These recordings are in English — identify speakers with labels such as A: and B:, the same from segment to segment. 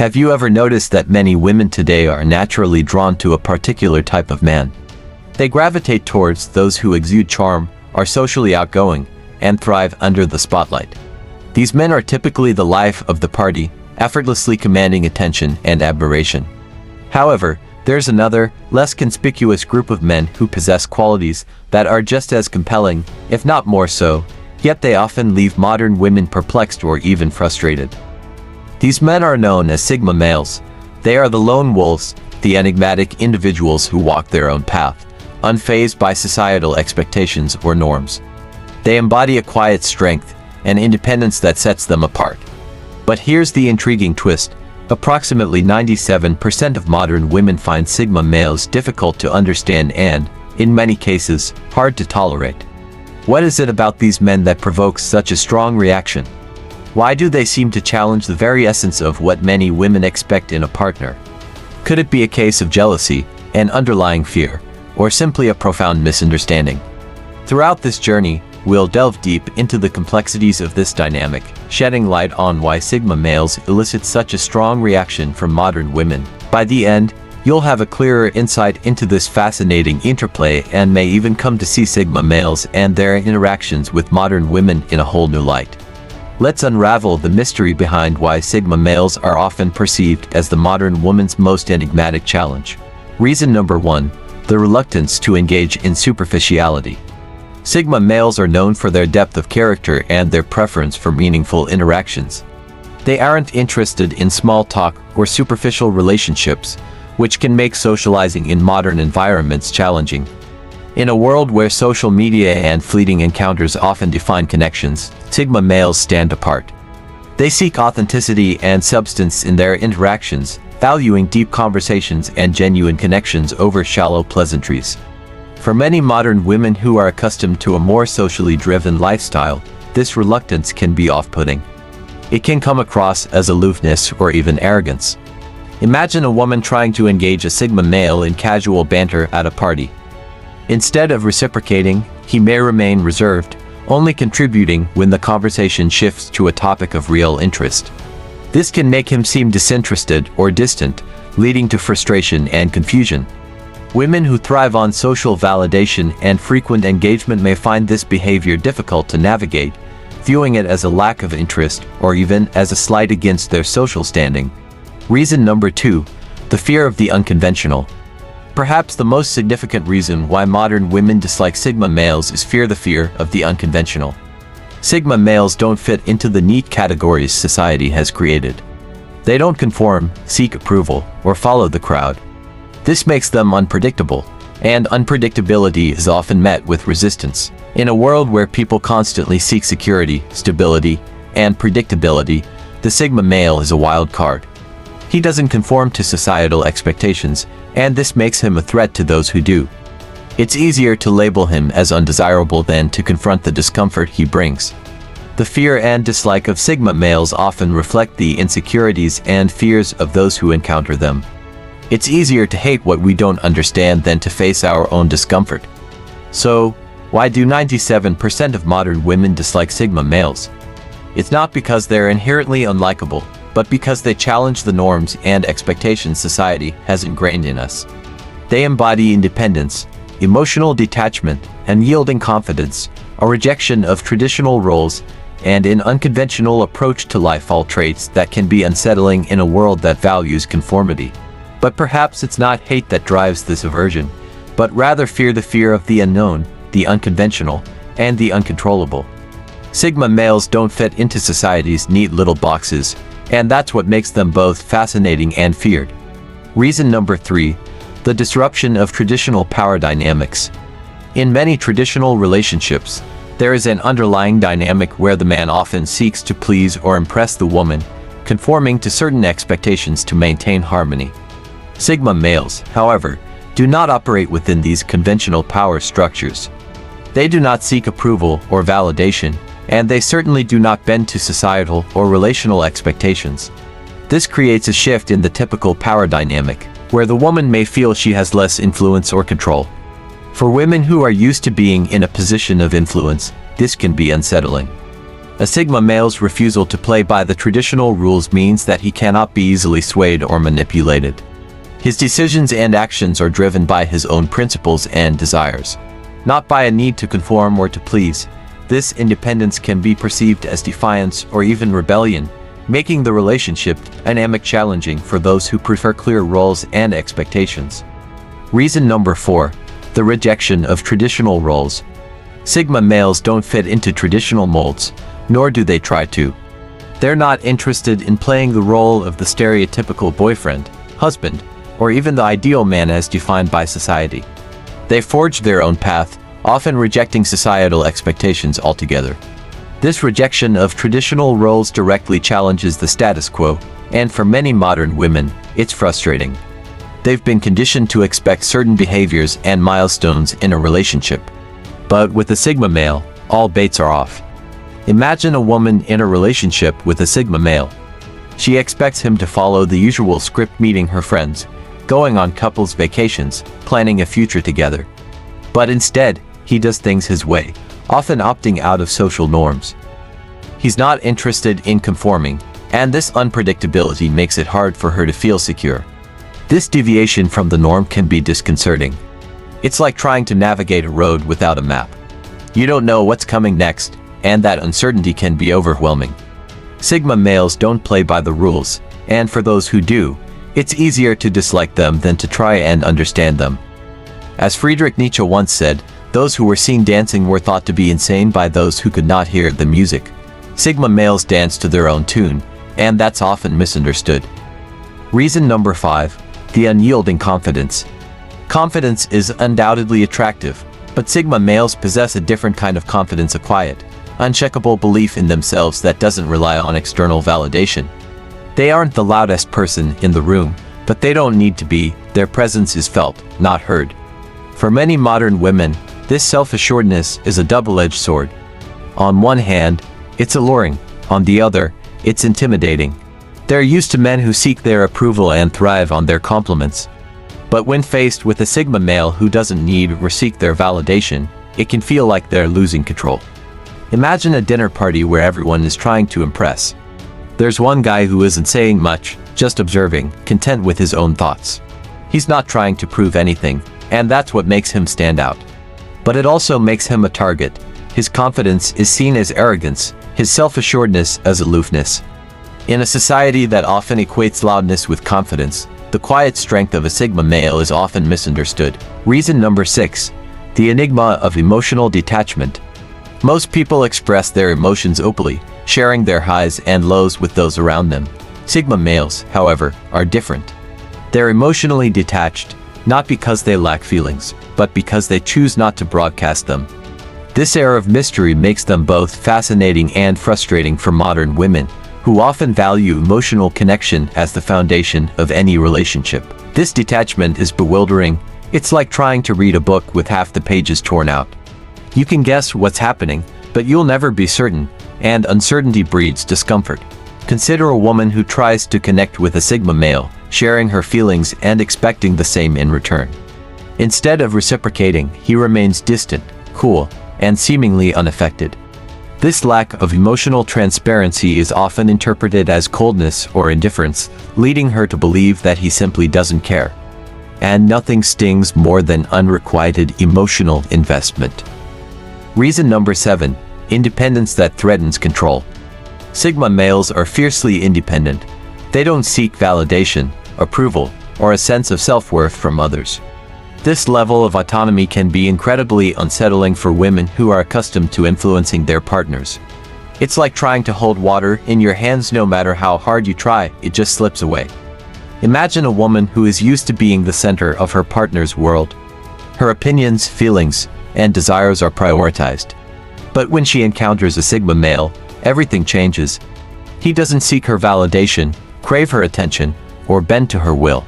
A: Have you ever noticed that many women today are naturally drawn to a particular type of man? They gravitate towards those who exude charm, are socially outgoing, and thrive under the spotlight. These men are typically the life of the party, effortlessly commanding attention and admiration. However, there's another, less conspicuous group of men who possess qualities that are just as compelling, if not more so, yet they often leave modern women perplexed or even frustrated. These men are known as Sigma males. They are the lone wolves, the enigmatic individuals who walk their own path, unfazed by societal expectations or norms. They embody a quiet strength and independence that sets them apart. But here's the intriguing twist. Approximately 97% of modern women find Sigma males difficult to understand and, in many cases, hard to tolerate. What is it about these men that provokes such a strong reaction? Why do they seem to challenge the very essence of what many women expect in a partner? Could it be a case of jealousy, an underlying fear, or simply a profound misunderstanding? Throughout this journey, we'll delve deep into the complexities of this dynamic, shedding light on why Sigma males elicit such a strong reaction from modern women. By the end, you'll have a clearer insight into this fascinating interplay and may even come to see Sigma males and their interactions with modern women in a whole new light. Let's unravel the mystery behind why Sigma males are often perceived as the modern woman's most enigmatic challenge. Reason number 1, the reluctance to engage in superficiality. Sigma males are known for their depth of character and their preference for meaningful interactions. They aren't interested in small talk or superficial relationships, which can make socializing in modern environments challenging. In a world where social media and fleeting encounters often define connections, Sigma males stand apart. They seek authenticity and substance in their interactions, valuing deep conversations and genuine connections over shallow pleasantries. For many modern women who are accustomed to a more socially driven lifestyle, this reluctance can be off-putting. It can come across as aloofness or even arrogance. Imagine a woman trying to engage a Sigma male in casual banter at a party. Instead of reciprocating, he may remain reserved, only contributing when the conversation shifts to a topic of real interest. This can make him seem disinterested or distant, leading to frustration and confusion. Women who thrive on social validation and frequent engagement may find this behavior difficult to navigate, viewing it as a lack of interest or even as a slight against their social standing. Reason number 2, the fear of the unconventional. Perhaps the most significant reason why modern women dislike Sigma males is the fear of the unconventional. Sigma males don't fit into the neat categories society has created. They don't conform, seek approval, or follow the crowd. This makes them unpredictable, and unpredictability is often met with resistance. In a world where people constantly seek security, stability, and predictability, the Sigma male is a wild card. He doesn't conform to societal expectations, and this makes him a threat to those who do. It's easier to label him as undesirable than to confront the discomfort he brings. The fear and dislike of Sigma males often reflect the insecurities and fears of those who encounter them. It's easier to hate what we don't understand than to face our own discomfort. So, why do 97% of modern women dislike Sigma males? It's not because they're inherently unlikable, but because they challenge the norms and expectations society has ingrained in us. They embody independence, emotional detachment, and yielding confidence, a rejection of traditional roles, and an unconventional approach to life, all traits that can be unsettling in a world that values conformity. But perhaps it's not hate that drives this aversion, but rather the fear of the unknown, the unconventional, and the uncontrollable. Sigma males don't fit into society's neat little boxes, and that's what makes them both fascinating and feared. Reason number 3, the disruption of traditional power dynamics. In many traditional relationships, there is an underlying dynamic where the man often seeks to please or impress the woman, conforming to certain expectations to maintain harmony. Sigma males, however, do not operate within these conventional power structures. They do not seek approval or validation, and they certainly do not bend to societal or relational expectations. This creates a shift in the typical power dynamic, where the woman may feel she has less influence or control. For women who are used to being in a position of influence, this can be unsettling. A Sigma male's refusal to play by the traditional rules means that he cannot be easily swayed or manipulated. His decisions and actions are driven by his own principles and desires, not by a need to conform or to please. This independence can be perceived as defiance or even rebellion, making the relationship dynamic challenging for those who prefer clear roles and expectations. Reason number 4. The rejection of traditional roles. Sigma males don't fit into traditional molds, nor do they try to. They're not interested in playing the role of the stereotypical boyfriend, husband, or even the ideal man as defined by society. They forge their own path, often rejecting societal expectations altogether. This rejection of traditional roles directly challenges the status quo, and for many modern women, it's frustrating. They've been conditioned to expect certain behaviors and milestones in a relationship. But with a Sigma male, all baits are off. Imagine a woman in a relationship with a Sigma male. She expects him to follow the usual script, meeting her friends, going on couples vacations, planning a future together. But instead, he does things his way, often opting out of social norms. He's not interested in conforming, and this unpredictability makes it hard for her to feel secure. This deviation from the norm can be disconcerting. It's like trying to navigate a road without a map. You don't know what's coming next, and that uncertainty can be overwhelming. Sigma males don't play by the rules, and for those who do, it's easier to dislike them than to try and understand them. As Friedrich Nietzsche once said, those who were seen dancing were thought to be insane by those who could not hear the music. Sigma males dance to their own tune, and that's often misunderstood. Reason number 5. The unyielding confidence. Confidence is undoubtedly attractive, but Sigma males possess a different kind of confidence, a quiet, unshakable belief in themselves that doesn't rely on external validation. They aren't the loudest person in the room, but they don't need to be. Their presence is felt, not heard. For many modern women, this self-assuredness is a double-edged sword. On one hand, it's alluring. On the other, it's intimidating. They're used to men who seek their approval and thrive on their compliments. But when faced with a Sigma male who doesn't need or seek their validation, it can feel like they're losing control. Imagine a dinner party where everyone is trying to impress. There's one guy who isn't saying much, just observing, content with his own thoughts. He's not trying to prove anything, and that's what makes him stand out. But it also makes him a target. His confidence is seen as arrogance, his self-assuredness as aloofness. In a society that often equates loudness with confidence, the quiet strength of a Sigma male is often misunderstood. Reason number 6. The enigma of emotional detachment. Most people express their emotions openly, sharing their highs and lows with those around them. Sigma males, however, are different. They're emotionally detached, not because they lack feelings, but because they choose not to broadcast them. This air of mystery makes them both fascinating and frustrating for modern women, who often value emotional connection as the foundation of any relationship. This detachment is bewildering. It's like trying to read a book with half the pages torn out. You can guess what's happening, but you'll never be certain, and uncertainty breeds discomfort. Consider a woman who tries to connect with a Sigma male, sharing her feelings and expecting the same in return. Instead of reciprocating, he remains distant, cool, and seemingly unaffected. This lack of emotional transparency is often interpreted as coldness or indifference, leading her to believe that he simply doesn't care. And nothing stings more than unrequited emotional investment. Reason number 7. Independence that threatens control. Sigma males are fiercely independent. They don't seek validation, approval, or a sense of self-worth from others. This level of autonomy can be incredibly unsettling for women who are accustomed to influencing their partners. It's like trying to hold water in your hands. No matter how hard you try, it just slips away. Imagine a woman who is used to being the center of her partner's world. Her opinions, feelings, and desires are prioritized. But when she encounters a Sigma male, everything changes. He doesn't seek her validation, crave her attention, or bend to her will.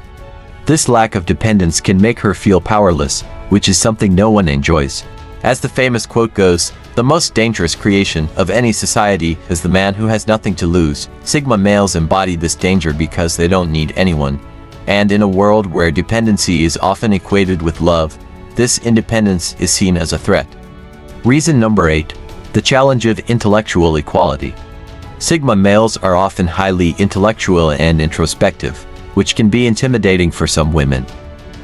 A: This lack of dependence can make her feel powerless, which is something no one enjoys. As the famous quote goes, the most dangerous creation of any society is the man who has nothing to lose. Sigma males embody this danger because they don't need anyone. And in a world where dependency is often equated with love, this independence is seen as a threat. Reason number 8. The challenge of intellectual equality. Sigma males are often highly intellectual and introspective, which can be intimidating for some women.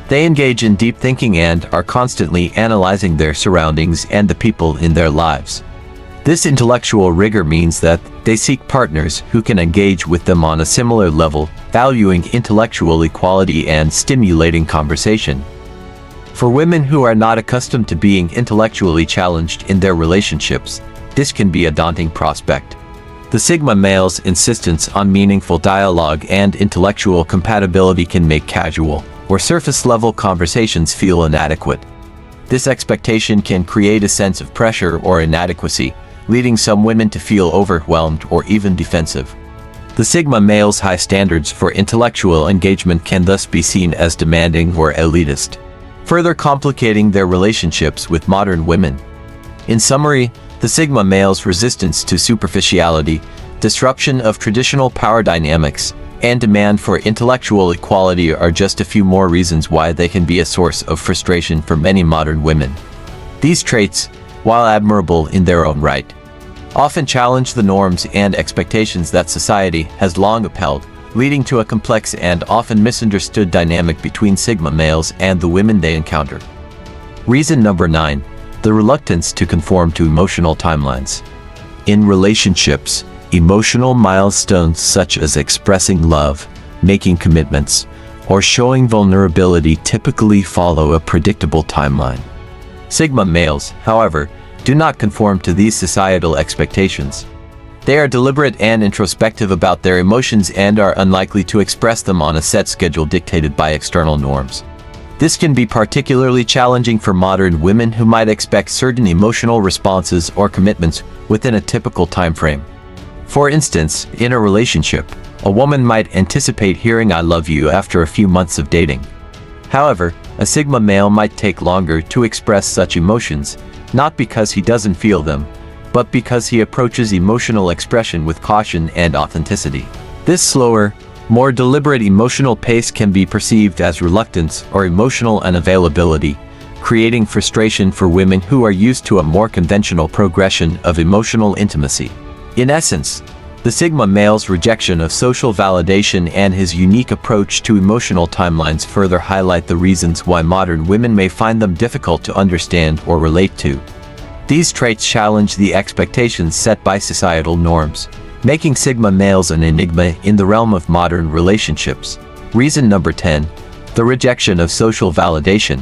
A: They engage in deep thinking and are constantly analyzing their surroundings and the people in their lives. This intellectual rigor means that they seek partners who can engage with them on a similar level, valuing intellectual equality and stimulating conversation. For women who are not accustomed to being intellectually challenged in their relationships, this can be a daunting prospect. The Sigma male's insistence on meaningful dialogue and intellectual compatibility can make casual or surface-level conversations feel inadequate. This expectation can create a sense of pressure or inadequacy, leading some women to feel overwhelmed or even defensive. The Sigma male's high standards for intellectual engagement can thus be seen as demanding or elitist, further complicating their relationships with modern women. In summary, the Sigma male's resistance to superficiality, disruption of traditional power dynamics, and demand for intellectual equality are just a few more reasons why they can be a source of frustration for many modern women. These traits, while admirable in their own right, often challenge the norms and expectations that society has long upheld, leading to a complex and often misunderstood dynamic between Sigma males and the women they encounter. Reason number 9. The reluctance to conform to emotional timelines. In relationships, emotional milestones such as expressing love, making commitments, or showing vulnerability typically follow a predictable timeline. Sigma males, however, do not conform to these societal expectations. They are deliberate and introspective about their emotions and are unlikely to express them on a set schedule dictated by external norms. This can be particularly challenging for modern women who might expect certain emotional responses or commitments within a typical time frame. For instance, in a relationship, a woman might anticipate hearing "I love you" after a few months of dating. However, a Sigma male might take longer to express such emotions, not because he doesn't feel them, but because he approaches emotional expression with caution and authenticity. This slower, more deliberate emotional pace can be perceived as reluctance or emotional unavailability, creating frustration for women who are used to a more conventional progression of emotional intimacy. In essence, the Sigma male's rejection of social validation and his unique approach to emotional timelines further highlight the reasons why modern women may find them difficult to understand or relate to. These traits challenge the expectations set by societal norms, making Sigma males an enigma in the realm of modern relationships. Reason number 10. The rejection of social validation.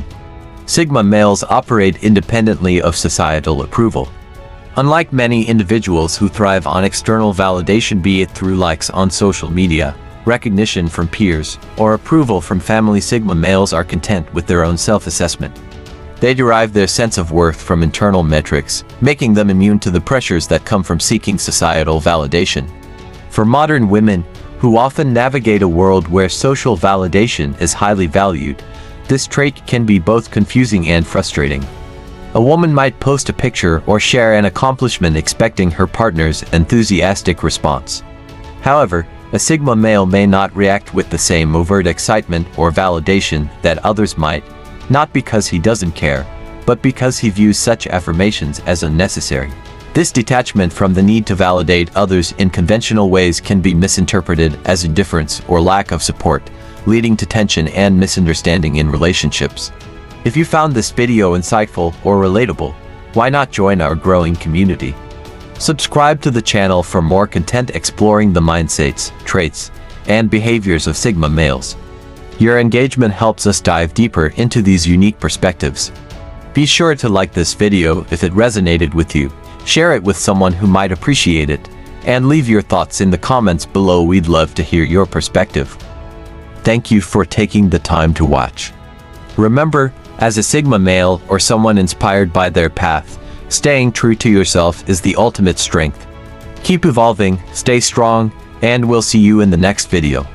A: Sigma males operate independently of societal approval. Unlike many individuals who thrive on external validation, be it through likes on social media, recognition from peers, or approval from family, Sigma males are content with their own self-assessment. They derive their sense of worth from internal metrics, making them immune to the pressures that come from seeking societal validation. For modern women, who often navigate a world where social validation is highly valued, this trait can be both confusing and frustrating. A woman might post a picture or share an accomplishment expecting her partner's enthusiastic response. However, a Sigma male may not react with the same overt excitement or validation that others might, not because he doesn't care, but because he views such affirmations as unnecessary. This detachment from the need to validate others in conventional ways can be misinterpreted as indifference or lack of support, leading to tension and misunderstanding in relationships. If you found this video insightful or relatable, why not join our growing community? Subscribe to the channel for more content exploring the mindsets, traits, and behaviors of Sigma males. Your engagement helps us dive deeper into these unique perspectives. Be sure to like this video if it resonated with you, share it with someone who might appreciate it, and leave your thoughts in the comments below. We'd love to hear your perspective. Thank you for taking the time to watch. Remember, as a Sigma male or someone inspired by their path, staying true to yourself is the ultimate strength. Keep evolving, stay strong, and we'll see you in the next video.